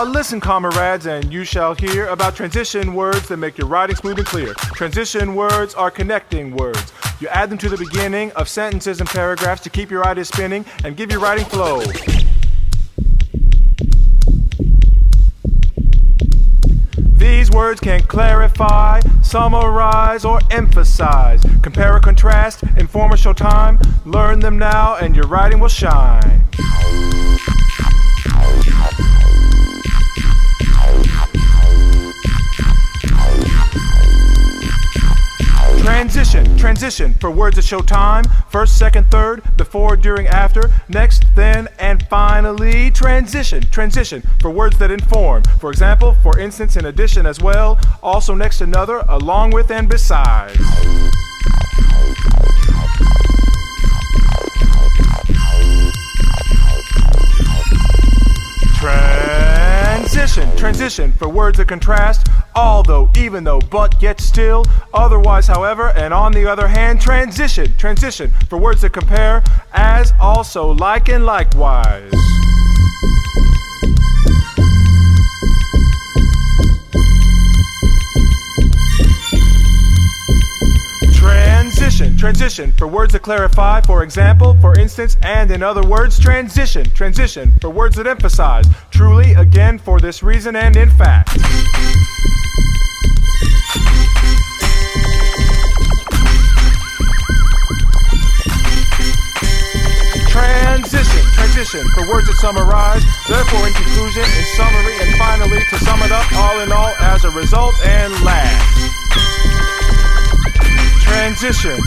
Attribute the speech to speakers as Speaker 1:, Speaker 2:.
Speaker 1: Listen, comrades, and you shall hear about transition words that make your writing smooth and clear. Transition words are connecting words. You add them to the beginning of sentences and paragraphs to keep your ideas spinning and give your writing flow. These words can clarify, summarize, or emphasize. Compare or contrast, inform or show time. Learn them now and your writing will shine. Transition for words that show time. First, second, third, before, during, after, next, then, and finally. Transition for words that inform. For example, for instance, in addition, as well, also, next, another, along with, and besides. Transition for words that contrast, although, even though, but, yet, still, otherwise, however, and on the other hand. Transition for words that compare, as, also, like, and likewise. Transition for words that clarify, for example, for instance, and in other words. Transition for words that emphasize, truly, again, for this reason, and in fact. Transition for words that summarize, therefore in conclusion, in summary, and finally to sum it up, all in all, as a result, and last. Transition.